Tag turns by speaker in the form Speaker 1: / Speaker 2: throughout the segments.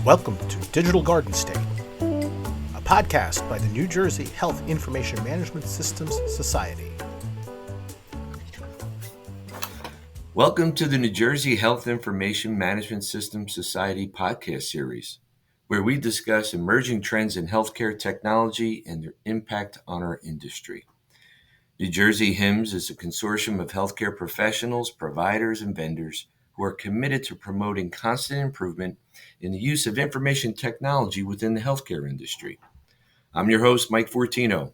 Speaker 1: Welcome to Digital Garden State, a podcast by the New Jersey Health Information Management Systems Society.
Speaker 2: Welcome to the New Jersey Health Information Management Systems Society podcast series, where we discuss emerging trends in healthcare technology and their impact on our industry. New Jersey HIMSS is a consortium of healthcare professionals, providers, and vendors who are committed to promoting constant improvement in the use of information technology within the healthcare industry. I'm your host, Mike Fortino,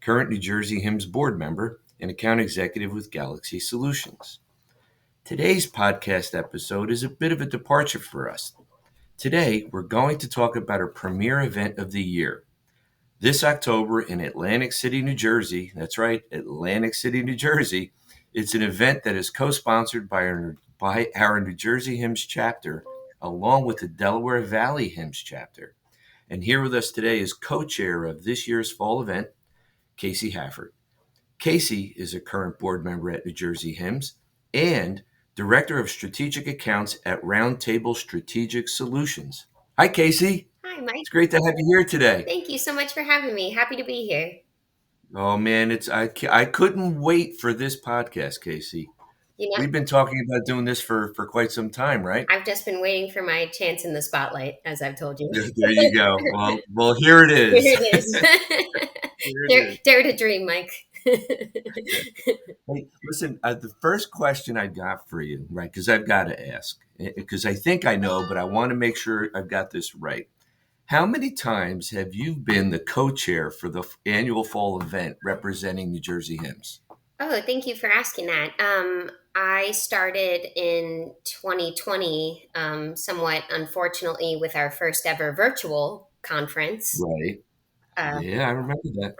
Speaker 2: current New Jersey HIMSS board member and account executive with Galaxy Solutions. Today's podcast episode is a bit of a departure for us. Today, we're going to talk about our premier event of the year. This October in Atlantic City, New Jersey, that's right, Atlantic City, New Jersey, it's an event that is co-sponsored by our New Jersey HIMSS chapter, along with the Delaware Valley HIMSS chapter. And here with us today is co-chair of this year's fall event, Casey Hafford. Casey is a current board member at New Jersey HIMSS and Director of Strategic Accounts at Roundtable Strategic Solutions. Hi, Casey.
Speaker 3: Hi, Mike.
Speaker 2: It's great to have you here today.
Speaker 3: Thank you so much for having me. Happy to be here.
Speaker 2: Oh, man, I couldn't wait for this podcast, Casey. We've been talking about doing this for quite some time, right?
Speaker 3: I've just been waiting for my chance in the spotlight, as I've told you.
Speaker 2: There you go. Well, here it is.
Speaker 3: Here it is. Dare to dream, Mike.
Speaker 2: Hey, listen, the first question I got for you, right, because I've got to ask, because I think I know, but I want to make sure I've got this right. How many times have you been the co-chair for the annual fall event representing New Jersey HIMSS?
Speaker 3: Oh, thank you for asking that. I started in 2020, somewhat unfortunately, with our first ever virtual conference.
Speaker 2: Right. Yeah, I remember that.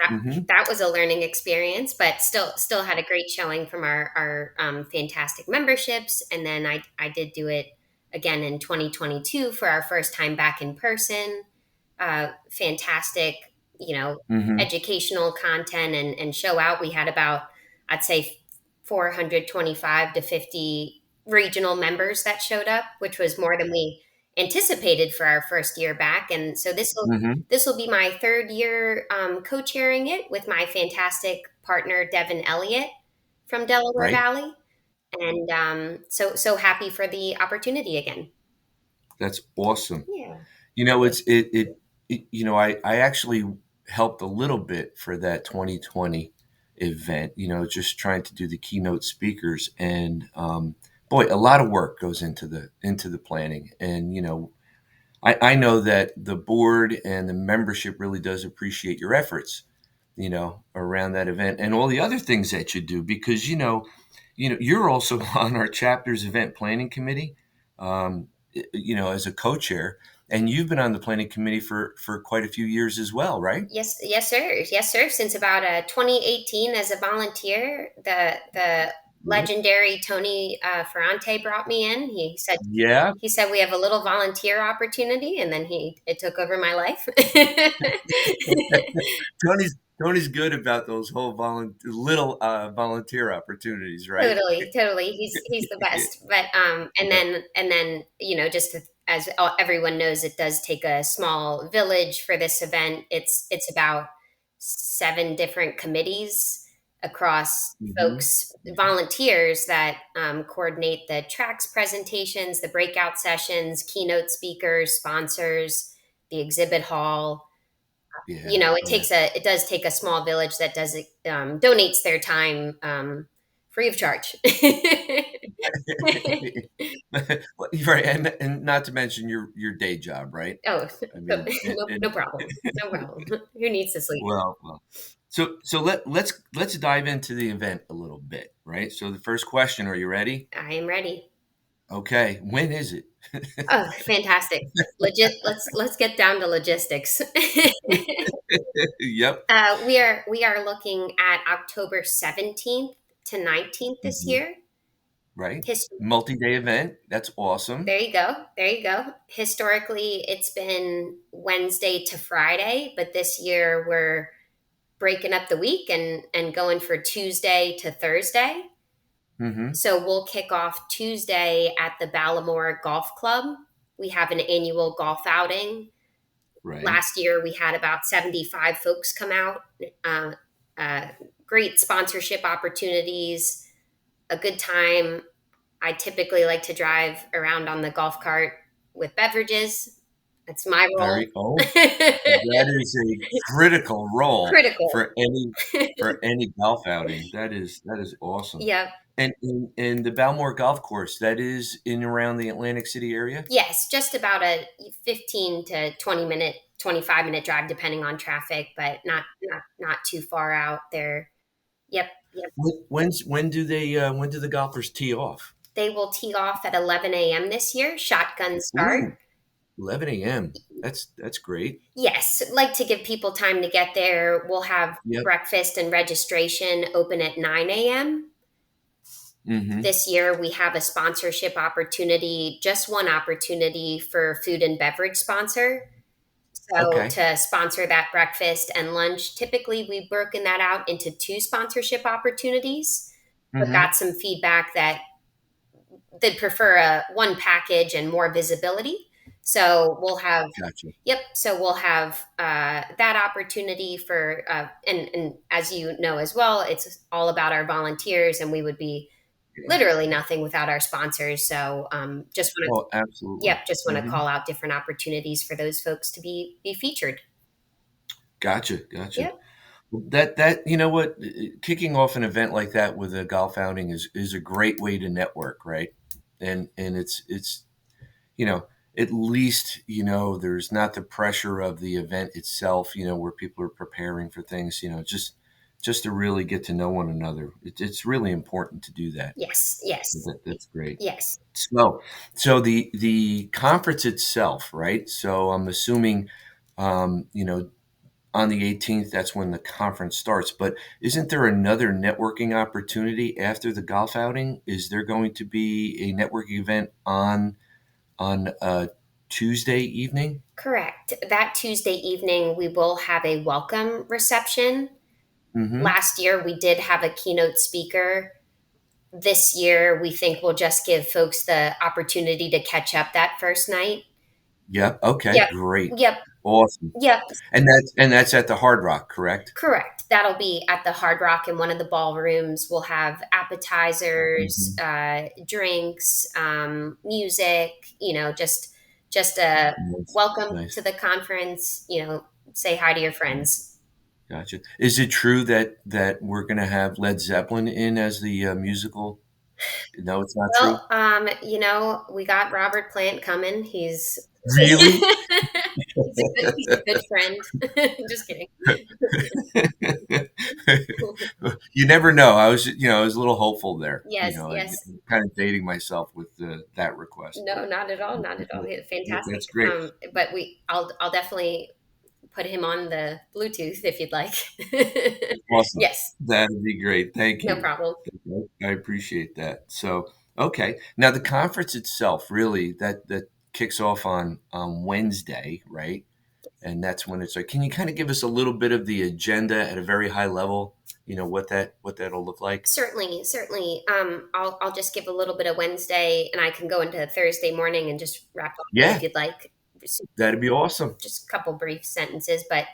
Speaker 3: That was a learning experience, but still had a great showing from our fantastic memberships. And then I did do it again in 2022 for our first time back in person. Fantastic, educational content and show out. We had about, I'd say, 425 to 50 regional members that showed up, which was more than we anticipated for our first year back. And so this will be my third year co-chairing it with my fantastic partner, Devin Elliott from Delaware Valley. And so happy for the opportunity again.
Speaker 2: That's awesome.
Speaker 3: Yeah.
Speaker 2: I actually helped a little bit for that 2020 event, just trying to do the keynote speakers, and boy, a lot of work goes into the planning. And I know that the board and the membership really does appreciate your efforts around that event and all the other things that you do, because you're also on our chapter's event planning committee, as a co-chair. And you've been on the planning committee for quite a few years as well, right?
Speaker 3: Yes, sir. Since about 2018 as a volunteer, the legendary Tony Ferrante brought me in. He said we have a little volunteer opportunity, and then it took over my life.
Speaker 2: Tony's good about those whole volunteer opportunities, right?
Speaker 3: Totally. He's the best. But and then just as everyone knows, it does take a small village for this event. It's about 7 different committees across folks, volunteers that coordinate the tracks presentations, the breakout sessions, keynote speakers, sponsors, the exhibit hall. It does take a small village that donates their time free of charge.
Speaker 2: Right, and not to mention your day job, right?
Speaker 3: Oh, no problem. No problem. Who needs to sleep?
Speaker 2: Well. So let's dive into the event a little bit, right? So the first question, are you ready?
Speaker 3: I am ready.
Speaker 2: Okay, when is it?
Speaker 3: Oh, fantastic! Let's get down to logistics.
Speaker 2: Yep.
Speaker 3: We are looking at October 17th to 19th this year.
Speaker 2: Right. Multi-day event. That's awesome.
Speaker 3: There you go. Historically, it's been Wednesday to Friday, but this year we're breaking up the week and going for Tuesday to Thursday. So we'll kick off Tuesday at the Ballamore Golf Club We have an annual golf outing.
Speaker 2: Right.
Speaker 3: Last year, we had about 75 folks come out. Uh, uh, Great sponsorship opportunities, a good time. I typically like to drive around on the golf cart with beverages. That's my role.
Speaker 2: Very oh, that is a critical role
Speaker 3: Critical.
Speaker 2: for any golf outing. That is awesome.
Speaker 3: Yep.
Speaker 2: And the Balmore Golf Course, that is in around the Atlantic City area?
Speaker 3: Yes, just about a 15 to 20-minute, 25-minute drive depending on traffic, but not too far out there. Yep, yep.
Speaker 2: When do the golfers tee off?
Speaker 3: They will tee off at 11 a.m. this year, shotgun start.
Speaker 2: Ooh, 11 a.m. That's great.
Speaker 3: Yes, like to give people time to get there. We'll have
Speaker 2: Yep.
Speaker 3: breakfast and registration open at 9 a.m.
Speaker 2: Mm-hmm.
Speaker 3: This year, we have a sponsorship opportunity, just one opportunity for food and beverage sponsor. So
Speaker 2: Okay.
Speaker 3: to sponsor that breakfast and lunch, typically we've broken that out into 2 sponsorship opportunities, but
Speaker 2: Mm-hmm.
Speaker 3: got some feedback that they'd prefer a one package and more visibility. So we'll have
Speaker 2: Gotcha.
Speaker 3: Yep. So we'll have that opportunity for, and as you know as well, it's all about our volunteers, and we would be
Speaker 2: Yeah.
Speaker 3: literally nothing without our sponsors. So just want to,
Speaker 2: Oh, absolutely.
Speaker 3: yep, just want to
Speaker 2: Mm-hmm.
Speaker 3: call out different opportunities for those folks to be featured.
Speaker 2: Gotcha.
Speaker 3: Yep.
Speaker 2: That you know what, kicking off an event like that with a golf outing is a great way to network, right? And it's you know, at least, there's not the pressure of the event itself, where people are preparing for things, just to really get to know one another. It's really important to do that.
Speaker 3: Yes. Yes.
Speaker 2: That's great.
Speaker 3: Yes.
Speaker 2: So the conference itself, right? So I'm assuming, on the 18th, that's when the conference starts. But isn't there another networking opportunity after the golf outing? Is there going to be a networking event on Tuesday evening?
Speaker 3: Correct. That Tuesday evening, we will have a welcome reception.
Speaker 2: Mm-hmm.
Speaker 3: Last year, we did have a keynote speaker. This year, we think we'll just give folks the opportunity to catch up that first night.
Speaker 2: Yep. Okay.
Speaker 3: Yep.
Speaker 2: Great.
Speaker 3: Yep.
Speaker 2: Awesome.
Speaker 3: Yep.
Speaker 2: And that's at the Hard Rock, correct?
Speaker 3: Correct. That'll be at the Hard Rock in one of the ballrooms. We'll have appetizers,
Speaker 2: Mm-hmm.
Speaker 3: drinks, music. Just a
Speaker 2: Nice.
Speaker 3: welcome
Speaker 2: Nice.
Speaker 3: to the conference. Say hi to your friends.
Speaker 2: Gotcha. Is it true that we're going to have Led Zeppelin in as the musical? No, it's not true.
Speaker 3: Well, we got Robert Plant coming. He's
Speaker 2: Really?
Speaker 3: he's a good friend. Just kidding.
Speaker 2: You never know. I was a little hopeful there.
Speaker 3: Yes, yes.
Speaker 2: I'm kind of dating myself with that request,
Speaker 3: No,
Speaker 2: but
Speaker 3: not at all. Not at all. He's fantastic.
Speaker 2: that's great.
Speaker 3: But I'll definitely put him on the Bluetooth if you'd like.
Speaker 2: Awesome.
Speaker 3: Yes,
Speaker 2: That'd be great. Thank
Speaker 3: no
Speaker 2: you.
Speaker 3: problem.
Speaker 2: I appreciate that. So, okay. Now the conference itself, really, that kicks off on Wednesday, right? And that's when it's like, can you kind of give us a little bit of the agenda at a very high level? What that'll look like?
Speaker 3: Certainly, certainly. I'll just give a little bit of Wednesday, and I can go into Thursday morning and just wrap up
Speaker 2: Yeah,
Speaker 3: if you'd like. Just
Speaker 2: that'd be awesome.
Speaker 3: a couple brief sentences, but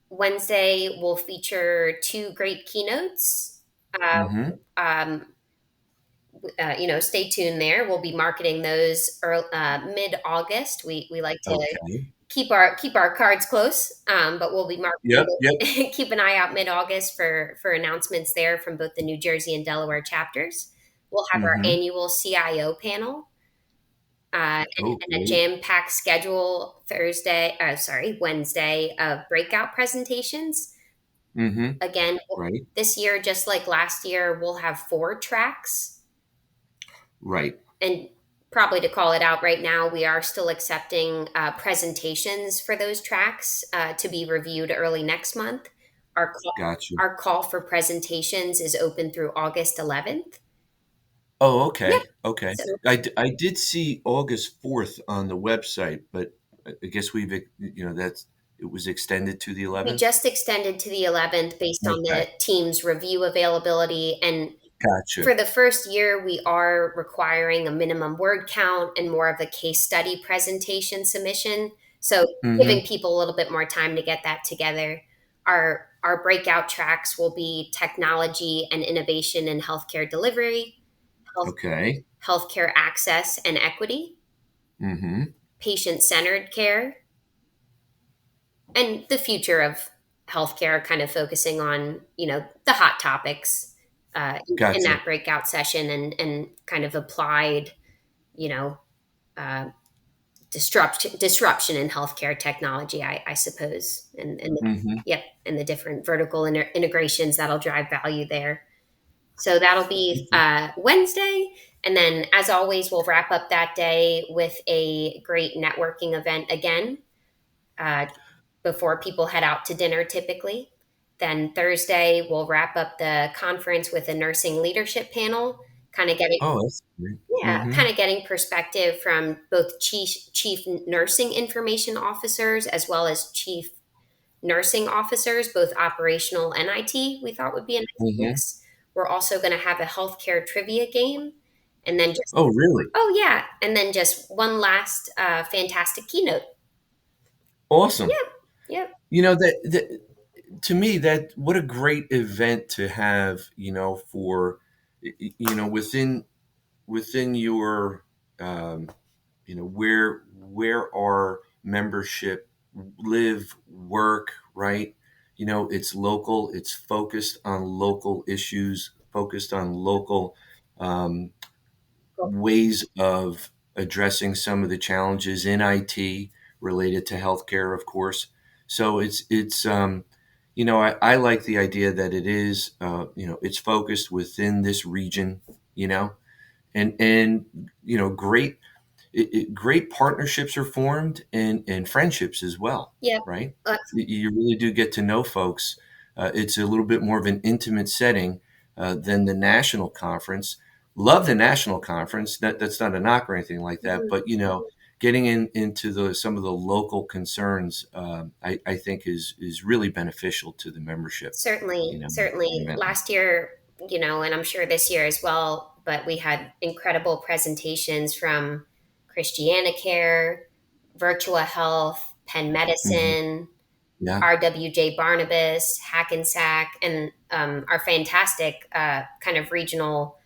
Speaker 3: Wednesday will feature 2 great keynotes. Uh,
Speaker 2: Mm-hmm.
Speaker 3: um, Stay tuned there. We'll be marketing those mid August. We like to
Speaker 2: Okay.
Speaker 3: keep our cards close, but we'll be marketing
Speaker 2: Yep. Yep.
Speaker 3: it. Keep an eye out mid August for announcements there from both the New Jersey and Delaware chapters. We'll have our
Speaker 2: Mm-hmm.
Speaker 3: annual CIO panel.
Speaker 2: Oh,
Speaker 3: And a
Speaker 2: great.
Speaker 3: jam-packed schedule Wednesday of breakout presentations.
Speaker 2: Mm-hmm.
Speaker 3: Again,
Speaker 2: Right.
Speaker 3: this year, just like last year, we'll have 4 tracks.
Speaker 2: Right.
Speaker 3: And probably to call it out right now, we are still accepting presentations for those tracks to be reviewed early next month. Our call,
Speaker 2: Gotcha.
Speaker 3: our call for presentations is open through August 11th.
Speaker 2: Oh,
Speaker 3: Yep.
Speaker 2: okay. Okay.
Speaker 3: So
Speaker 2: I did see August 4th on the website, but I guess it was extended to the
Speaker 3: we
Speaker 2: 11th.
Speaker 3: just extended to the 11th based on
Speaker 2: Okay.
Speaker 3: the team's review availability. And
Speaker 2: Gotcha.
Speaker 3: For the first year, we are requiring a minimum word count and more of a case study presentation submission. So
Speaker 2: Hmm.
Speaker 3: giving people a little bit more time to get that together. Our breakout tracks will be technology and innovation in healthcare delivery, health,
Speaker 2: Okay.
Speaker 3: healthcare access and equity,
Speaker 2: Hmm.
Speaker 3: patient-centered care, and the future of healthcare, kind of focusing on, the hot topics in
Speaker 2: Gotcha.
Speaker 3: that breakout session, and kind of applied, you know, uh, disruption in healthcare technology, I suppose, and
Speaker 2: Hmm.
Speaker 3: yep, and the different vertical integrations that'll drive value there. So that'll be Wednesday. And then, as always, we'll wrap up that day with a great networking event again, uh, before people head out to dinner typically. Then Thursday, we'll wrap up the conference with a nursing leadership panel, kind of getting,
Speaker 2: Oh, that's great.
Speaker 3: yeah,
Speaker 2: Hmm.
Speaker 3: kind of getting perspective from both chief nursing information officers as well as chief nursing officers, both operational and IT. We thought would be a nice
Speaker 2: Hmm.
Speaker 3: mix. We're also going to have a healthcare trivia game, and then just,
Speaker 2: Oh, really?
Speaker 3: oh yeah, and then just one last fantastic keynote.
Speaker 2: Awesome.
Speaker 3: Yep, yep,
Speaker 2: That to me, that what a great event to have, for within your um, where our membership live, work, right? It's local, it's focused on local issues, focused on local um, ways of addressing some of the challenges in IT related to healthcare, of course. So I like the idea that it is, it's focused within this region, you know, and great great partnerships are formed, and friendships as well,
Speaker 3: yep.
Speaker 2: right?
Speaker 3: Uh,
Speaker 2: You really do get to know folks. It's a little bit more of an intimate setting than the national conference. Love the national conference. That's not a knock or anything like that,
Speaker 3: mhm.
Speaker 2: but getting into some of the local concerns, I think is really beneficial to the membership.
Speaker 3: Certainly,
Speaker 2: An
Speaker 3: certainly.
Speaker 2: event like
Speaker 3: Last year, and I'm sure this year as well, but we had incredible presentations from Christianacare, Virtua Health, Penn
Speaker 2: that. Hmm.
Speaker 3: Medicine,
Speaker 2: Yeah,
Speaker 3: RWJ Barnabas, Hackensack, and our fantastic kind of regional,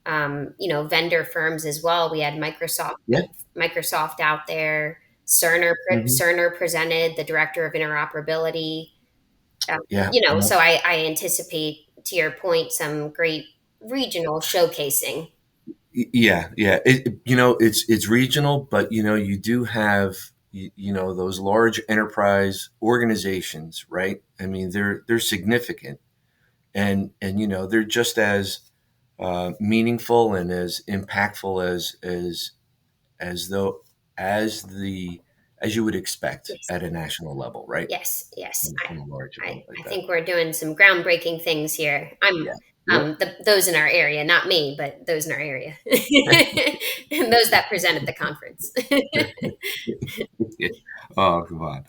Speaker 3: vendor firms as well. We had
Speaker 2: yeah,
Speaker 3: Microsoft out there.
Speaker 2: hmm,
Speaker 3: Cerner presented, the director of interoperability.
Speaker 2: yeah.
Speaker 3: So I anticipate, to your point, some great regional showcasing.
Speaker 2: Yeah, yeah. It's regional, but you do have those large enterprise organizations, right? I mean, they're significant, and they're just as meaningful and as impactful as though as the as you would expect
Speaker 3: Yes,
Speaker 2: at a national level, right?
Speaker 3: yes, yes.
Speaker 2: On a large
Speaker 3: I,
Speaker 2: event like
Speaker 3: I
Speaker 2: that.
Speaker 3: think we're doing some groundbreaking things here.
Speaker 2: Yeah. Yep.
Speaker 3: Those in our area, not me, but those in our area, and those that present at the conference.
Speaker 2: Oh, come on.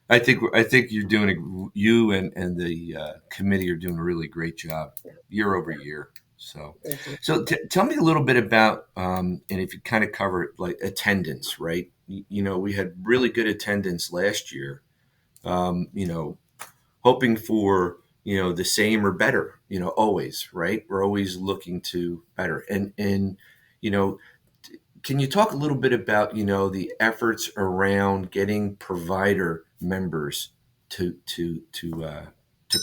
Speaker 2: I think you're doing you and the committee are doing a really great job year over year. So,
Speaker 3: Thank you.
Speaker 2: tell me a little bit about and if you kind of cover it, like attendance, right? We had really good attendance last year. You know, hoping for the same or better. Always, right? We're always looking to better, and you know can you talk a little bit about the efforts around getting provider members to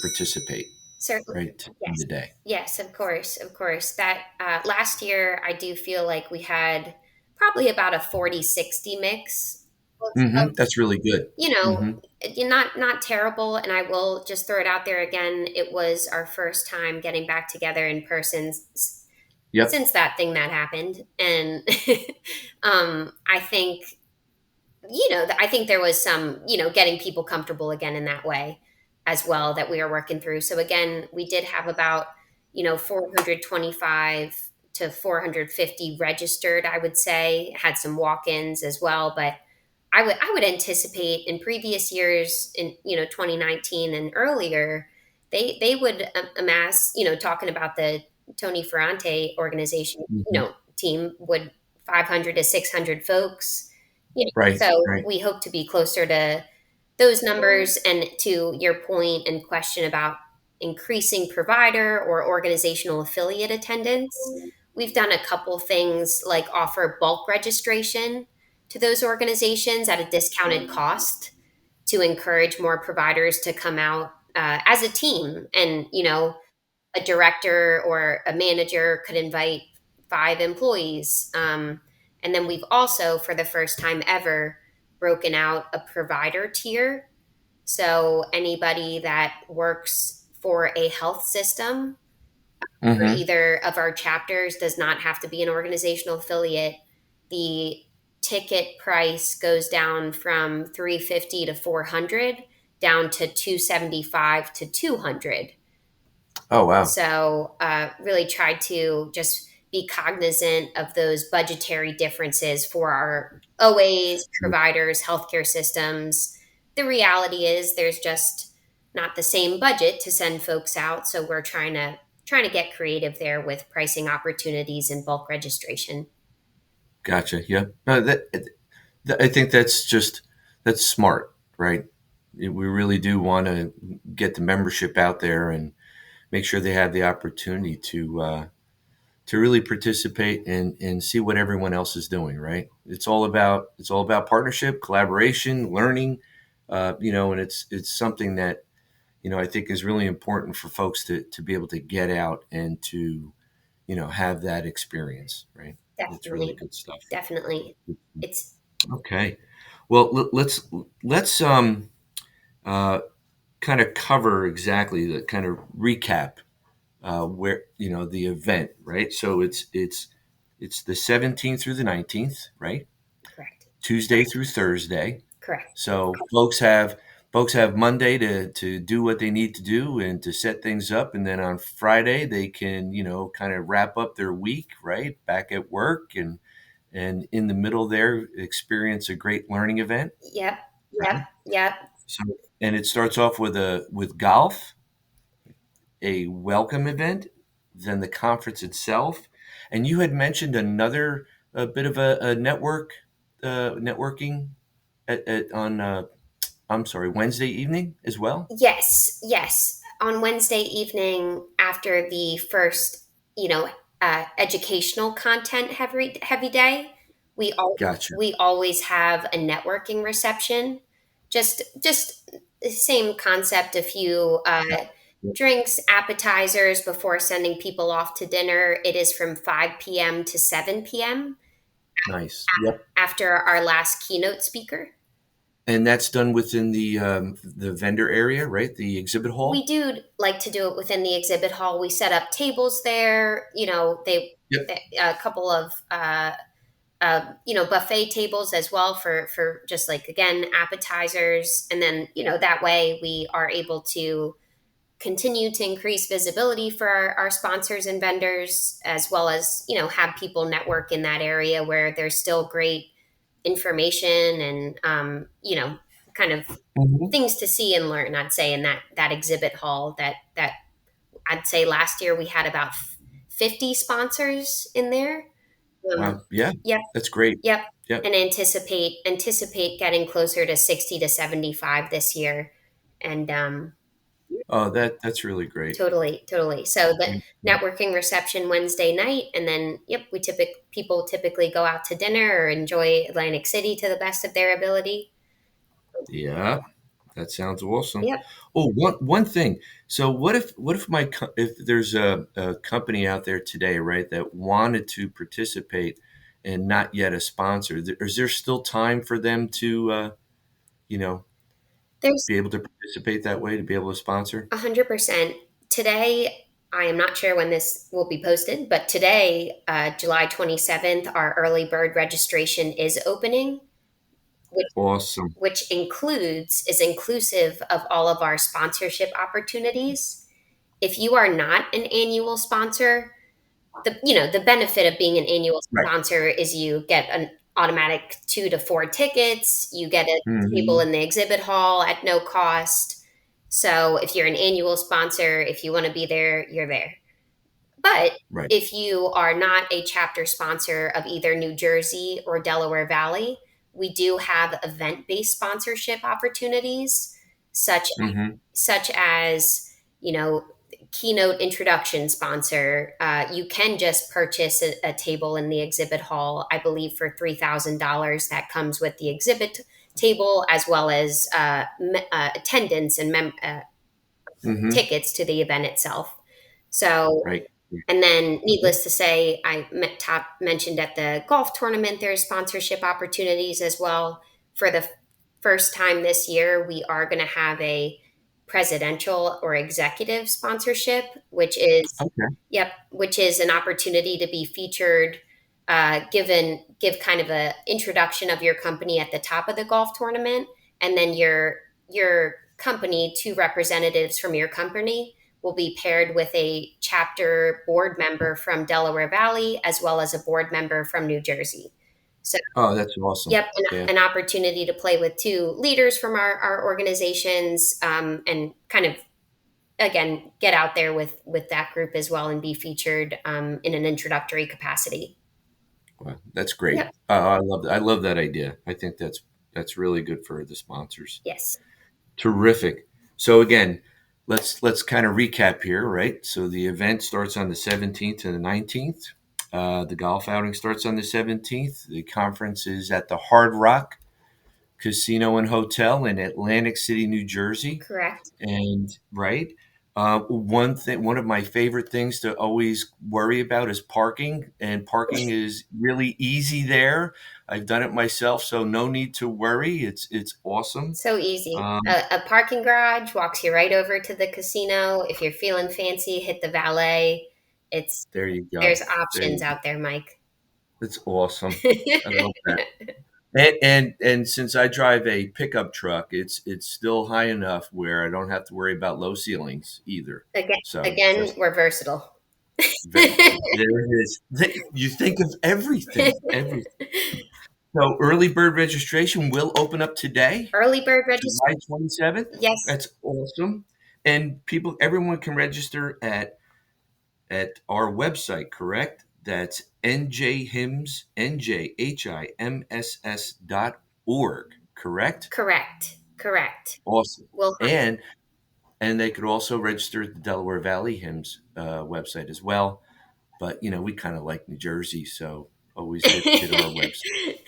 Speaker 2: participate,
Speaker 3: Certainly.
Speaker 2: right, in
Speaker 3: Yes.
Speaker 2: the day?
Speaker 3: Yes, of course, of course. That last year, I do feel like we had probably about a 40-60 mix of,
Speaker 2: That's really good.
Speaker 3: you know,
Speaker 2: Hmm.
Speaker 3: not terrible. And I will just throw it out there again. It was our first time getting back together in person
Speaker 2: Yep.
Speaker 3: since that thing that happened. And I think, I think there was some, getting people comfortable again in that way as well that we are working through. So again, we did have about, 425 to 450 registered, I would say. Had some walk-ins as well, but I would anticipate in previous years, in 2019 and earlier, they would amass, talking about Tony Ferrante organization,
Speaker 2: Mhm.
Speaker 3: team would 500 to 600 folks.
Speaker 2: Right,
Speaker 3: So
Speaker 2: right.
Speaker 3: we hope to be closer to those numbers. And to your point and question about increasing provider or organizational affiliate attendance, we've done a couple things like offer bulk registration to those organizations at a discounted cost to encourage more providers to come out as a team. And a director or a manager could invite 5 employees. And then we've also, for the first time ever, broken out a provider tier. So anybody that works for a health system or
Speaker 2: Mhm.
Speaker 3: either of our chapters does not have to be an organizational affiliate. The ticket price goes down from 350 to 400 down to 275 to 200.
Speaker 2: Oh, wow.
Speaker 3: So, really tried to just be cognizant of those budgetary differences for our OAs,
Speaker 2: Sure.
Speaker 3: providers, healthcare systems. The reality is there's just not the same budget to send folks out, so we're trying to get creative there with pricing opportunities and bulk registration.
Speaker 2: Gotcha, yeah. No, I think that's smart, right? We really do wanna get the membership out there and make sure they have the opportunity to really participate and see what everyone else is doing, right? It's all about partnership, collaboration, learning, and it's something that I think is really important for folks to be able to get out and to have that experience, right? It's really
Speaker 3: Definitely,
Speaker 2: good stuff.
Speaker 3: definitely. It's
Speaker 2: Okay, well let's uh, kind of cover exactly the kind of recap where the event, right? So it's the 17th through the 19th, right?
Speaker 3: correct,
Speaker 2: Tuesday through Thursday.
Speaker 3: correct.
Speaker 2: So folks have Monday to do what they need to do and to set things up, and then on Friday they can kind of wrap up their week, right? Back at work, and in the middle there experience a great learning event,
Speaker 3: Yep, yep,
Speaker 2: right?
Speaker 3: yep.
Speaker 2: So and it starts off with golf, a welcome event, then the conference itself. And you had mentioned another a bit of a networking on I'm sorry, Wednesday evening as well.
Speaker 3: Yes, yes. On Wednesday evening, after the first, educational content heavy day,
Speaker 2: Gotcha.
Speaker 3: we always have a networking reception. Just the same concept. A few
Speaker 2: Yep.
Speaker 3: drinks, appetizers before sending people off to dinner. It is from 5 p.m. to 7 p.m.
Speaker 2: Nice. Yep.
Speaker 3: after our last keynote speaker.
Speaker 2: And that's done within the vendor area, right? The exhibit
Speaker 3: We
Speaker 2: hall.
Speaker 3: do like to do it within the exhibit hall. We set up tables there.
Speaker 2: Yep.
Speaker 3: A couple of buffet tables as well for just like again appetizers, and then that way we are able to continue to increase visibility for our sponsors and vendors, as well as have people network in that area where there's still great information and kind of
Speaker 2: Mhm.
Speaker 3: things to see and learn. I'd say in that exhibit hall that I'd say last year we had about 50 sponsors in there.
Speaker 2: Wow. Yeah.
Speaker 3: Yep,
Speaker 2: That's great.
Speaker 3: yep,
Speaker 2: Yep.
Speaker 3: and anticipate getting closer to 60 to 75 this year. And
Speaker 2: Oh, that's really great.
Speaker 3: totally, totally. So the
Speaker 2: Mhm.
Speaker 3: networking reception Wednesday night, and then yep, people typically go out to dinner or enjoy Atlantic City to the best of their ability.
Speaker 2: Yeah. That sounds awesome.
Speaker 3: Yep.
Speaker 2: Oh, one thing. So what if if there's a company out there today, right, that wanted to participate and not yet a sponsor? Is there still time for them to you know
Speaker 3: There's
Speaker 2: be able to participate that way to be able to sponsor?
Speaker 3: 100%. Today, I am not sure when this will be posted, but today, July 27th, our early bird registration is opening, which
Speaker 2: Awesome.
Speaker 3: is inclusive of all of our sponsorship opportunities. If you are not an annual sponsor, the benefit of being an annual
Speaker 2: Right.
Speaker 3: sponsor is you get an automatic 2 to 4 tickets, you get a table
Speaker 2: Hmm.
Speaker 3: in the exhibit hall at no cost. So if you're an annual sponsor, if you want to be there, you're there. But
Speaker 2: Right.
Speaker 3: if you are not a chapter sponsor of either New Jersey or Delaware Valley, we do have event-based sponsorship opportunities, such
Speaker 2: Mm-hmm.
Speaker 3: such as, you know, keynote introduction sponsor. You can just purchase a table in the exhibit hall, I believe, for $3,000. That comes with the exhibit table as well as attendance and
Speaker 2: Mm-hmm.
Speaker 3: tickets to the event itself. So,
Speaker 2: Right.
Speaker 3: and then,
Speaker 2: Mhm.
Speaker 3: needless to say, mentioned at the golf tournament, there's sponsorship opportunities as well. For the first time this year, we are going to have a presidential or executive sponsorship, which is,
Speaker 2: Okay.
Speaker 3: yep, which is an opportunity to be featured, give kind of a introduction of your company at the top of the golf tournament, and then your company, two representatives from your company will be paired with a chapter board member from Delaware Valley as well as a board member from New Jersey. So,
Speaker 2: Oh, that's awesome.
Speaker 3: yep,
Speaker 2: Yeah.
Speaker 3: an opportunity to play with two leaders from our organizations, and kind of, again, get out there with that group as well and be featured in an introductory capacity.
Speaker 2: Wow, that's great.
Speaker 3: Yep.
Speaker 2: I love that. I love that idea. I think that's really good for the sponsors.
Speaker 3: Yes.
Speaker 2: Terrific. So again, let's kind of recap here, right? So the event starts on the 17th to the 19th. The golf outing starts on the 17th. The conference is at the Hard Rock Casino and Hotel in Atlantic City, New Jersey.
Speaker 3: Correct.
Speaker 2: And right, one of my favorite things to always worry about is parking, and parking is really easy there. I've done it myself, so no need to worry. It's awesome.
Speaker 3: So easy.
Speaker 2: Um,
Speaker 3: A parking garage walks you right over to the casino. If you're feeling fancy, hit the valet. It's
Speaker 2: there you
Speaker 3: There's
Speaker 2: go. There
Speaker 3: options
Speaker 2: you go.
Speaker 3: out there, Mike.
Speaker 2: It's awesome. I love that. And since I drive a pickup truck, it's still high enough where I don't have to worry about low ceilings either.
Speaker 3: again,
Speaker 2: So
Speaker 3: again,
Speaker 2: just
Speaker 3: we're versatile.
Speaker 2: there it is. You think of everything, everything. So early bird registration will open up today,
Speaker 3: Early bird registration.
Speaker 2: July 27th.
Speaker 3: Yes,
Speaker 2: That's awesome. And everyone can register at our website, correct? That's NJHIMSS, NJHIMSS.org, correct?
Speaker 3: correct, correct.
Speaker 2: Awesome.
Speaker 3: We'll
Speaker 2: And they could also register at the Delaware Valley HIMSS website as well. But we kind of like New Jersey, so always hit our website.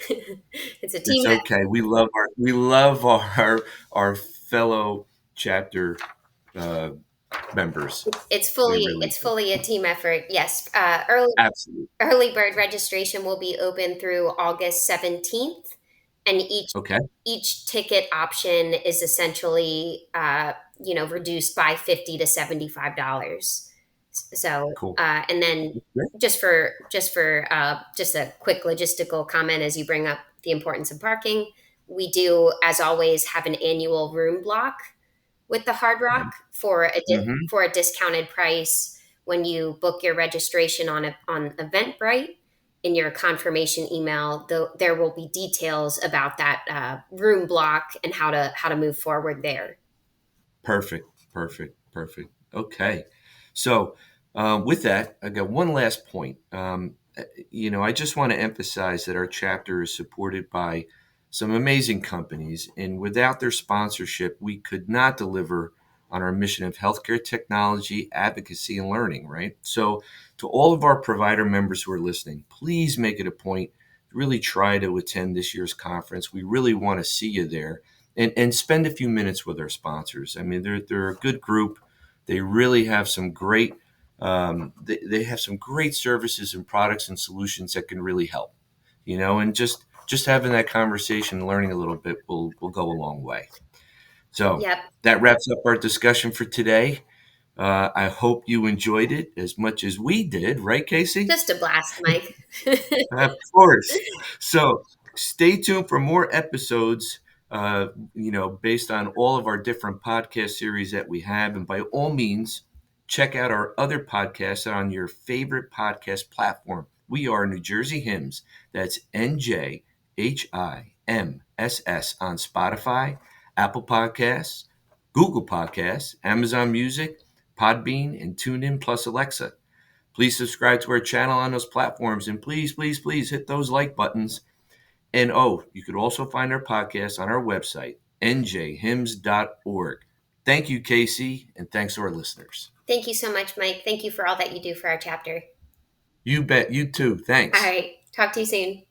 Speaker 3: it's a
Speaker 2: It's
Speaker 3: team.
Speaker 2: okay. We love our fellow chapter uh, members.
Speaker 3: It's
Speaker 2: We
Speaker 3: fully
Speaker 2: really
Speaker 3: it's
Speaker 2: do.
Speaker 3: fully a team effort. Yes.
Speaker 2: Absolutely.
Speaker 3: Early bird registration will be open through August 17th, and
Speaker 2: Okay.
Speaker 3: each ticket option is essentially reduced by $50 to $75. So,
Speaker 2: Cool.
Speaker 3: and then
Speaker 2: Great.
Speaker 3: just a quick logistical comment as you bring up the importance of parking, we do, as always, have an annual room block with the Hard Rock for
Speaker 2: Mm-hmm.
Speaker 3: for a discounted price when you book your registration on Eventbrite. In your confirmation email, there will be details about that room block and how to move forward there.
Speaker 2: Perfect. Perfect. Perfect. Okay. So, with that, I got one last point. I just want to emphasize that our chapter is supported by some amazing companies, and without their sponsorship, we could not deliver on our mission of healthcare technology, advocacy, and learning, right? So, to all of our provider members who are listening, please make it a point to really try to attend this year's conference. We really want to see you there and spend a few minutes with our sponsors. I mean, they're a good group. They really have some great they have some great services and products and solutions that can really help. And just having that conversation, learning a little bit will go a long way. So
Speaker 3: Yep,
Speaker 2: that wraps up our discussion for today. I hope you enjoyed it as much as we did, right, Casey?
Speaker 3: just a blast, Mike.
Speaker 2: Of course. So stay tuned for more episodes, based on all of our different podcast series that we have. And by all means, check out our other podcasts on your favorite podcast platform. We are New Jersey HIMSS. That's NJHIMSS on Spotify, Apple Podcasts, Google Podcasts, Amazon Music, Podbean, and TuneIn plus Alexa. Please subscribe to our channel on those platforms, and please, please, please hit those like buttons. And you could also find our podcast on our website, NJHIMSS.org. Thank you, Casey, and thanks to our listeners.
Speaker 3: Thank you so much, Mike. Thank you for all that you do for our chapter.
Speaker 2: You bet. You too. Thanks.
Speaker 3: All right. Talk to you soon.